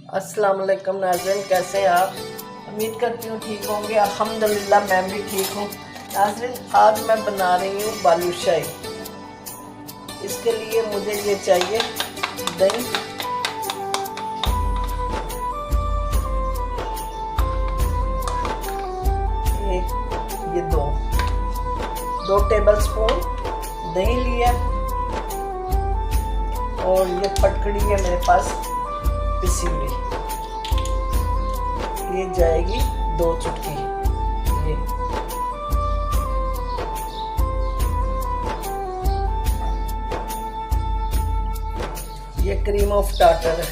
अस्सलाम वालेकुम नाज़रीन, कैसे हैं आप? उम्मीद करती हूँ ठीक होंगे। अल्हम्दुलिल्लाह मैं भी ठीक हूँ। नाज़रीन, आज मैं बना रही हूँ बालूशाही। इसके लिए मुझे ये चाहिए दही, ये दो टेबल स्पून दही लिया, और ये फटकड़ी है मेरे पास पिसी हुई, ये जाएगी 2 चुटकी। ये क्रीम ऑफ टार्टर है,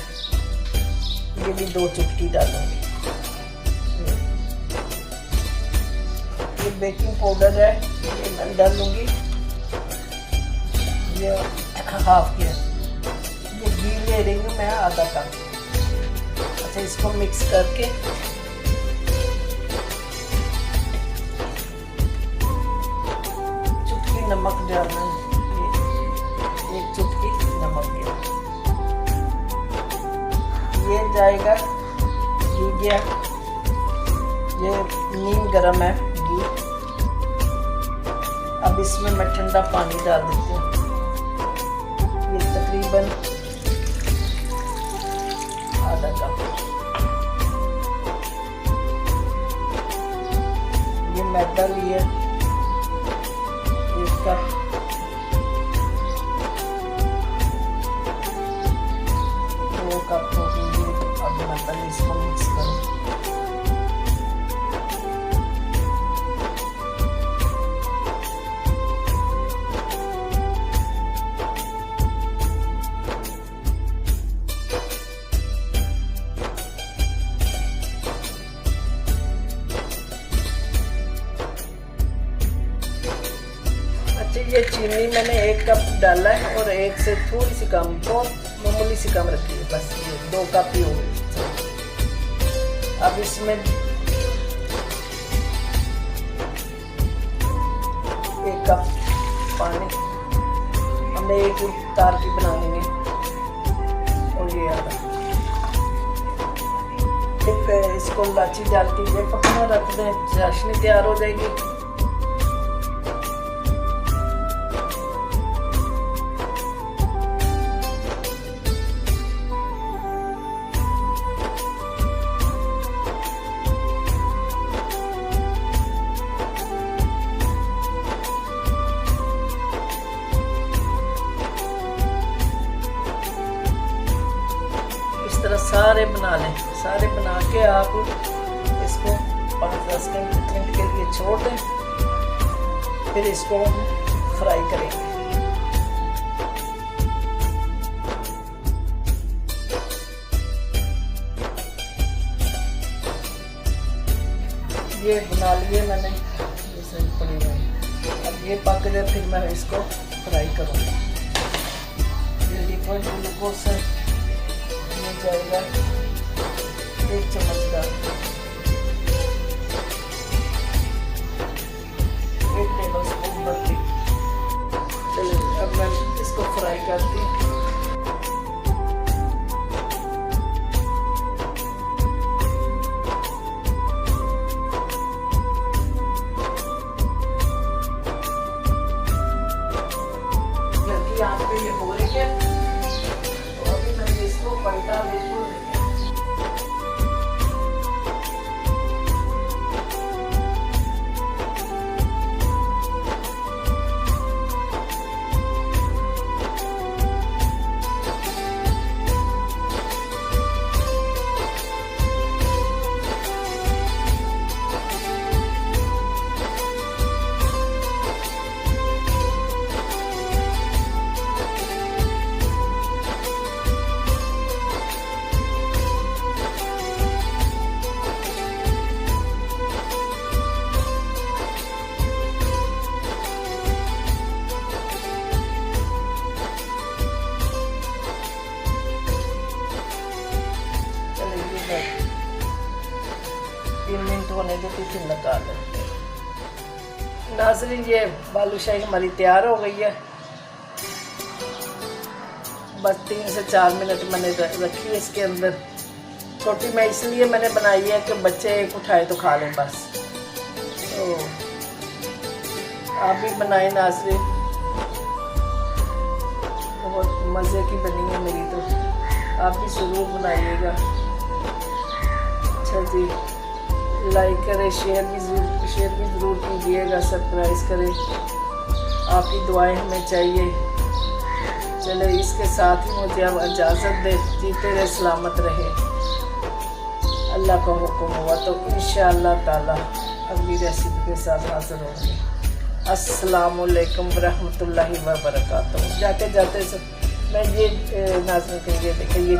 ये भी 2 चुटकी डालूंगी। ये बेकिंग पाउडर है, ये मैं डालूंगी, ये हाफ के। ये घी ले रही हूँ मैं आधा कप। अच्छा, इसको मिक्स करके चुटकी नमक डालना, ये 1 चुटकी नमक दिया। ये जाएगा घी गया, ये नीम गरम है घी। अब इसमें मैं ठंडा पानी डाल देती हूँ, ये तकरीबन आधा कप। ये मैदा लिया 1 कप। दो कप होगी। अब मैं पहले इसको मिक्स करूँ। ये चीनी मैंने 1 कप डाला है, और 1 से थोड़ी सी कम, बहुत मामूली सी कम रखी है, बस ये 2 कप ही होगी। अब इसमें 1 कप पानी, हमने 1 तार की बना देंगे, और ये आधा। फिर इसको इलायची डाल के ये पकना रख दें, चाशनी तैयार हो जाएगी। सारे बना लें, सारे बना के आप इसको 5-10 मिनट के लिए छोड़ दें, फिर इसको फ्राई करेंगे। ये बना लिए मैंने, ये सही पड़ी हुई। अब ये पक जाए, फिर मैं इसको फ्राई करूँगी। ये लिक्विड ग्लूकोज है, जाएगा 1 चम्मच का, 1 टेबल स्पून भरती। चलिए, अब मैं इसको फ्राई करती हूँ। यहाँ पे ये हो रही है, तो अभी मैं इसको पलटा बिल्कुल होने देती थी, निकाल लेते। नाज़रीन, ये बालूशाही हमारी तैयार हो गई है। बस 3 से 4 मिनट मैंने रखी है इसके अंदर। छोटी मैं इसलिए मैंने बनाई है कि बच्चे एक उठाए तो खा लें बस। तो आप भी बनाए नाज़रीन, बहुत मज़े की बनी है मेरी, तो आप भी ज़रूर बनाइएगा। अच्छा जी, लाइक करें, शेयर भी ज़रूर कीजिएगा, सब्सक्राइब करें, आपकी दुआएं हमें चाहिए। चले इसके साथ ही मुझे अब इजाज़त दे, जीते रहे सलामत रहे। अल्लाह का हुक्म हुआ तो इंशाअल्लाह ताला अगली रेसिपी के साथ हाज़िर होंगे। अस्सलामुअलैकुम रहमतुल्लाहि व बरकातहू। जाते जाते मैं ये नाज़रीन के लिए देखें, ये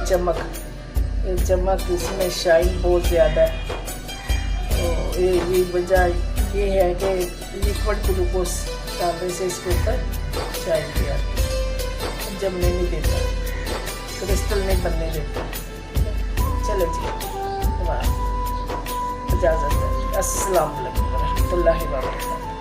चमक इसमें शाइन बहुत ज़्यादा है। तो ये वजह ये है कि लिक्विड ग्लूकोज डालने से इसके ऊपर शाइन किया, जमने नहीं देता, क्रिस्टल नहीं बनने देता। चलो जी, इजाज़त है। अस्सलाम वालेकुम रहमतुल्लाहि व बरकातहू।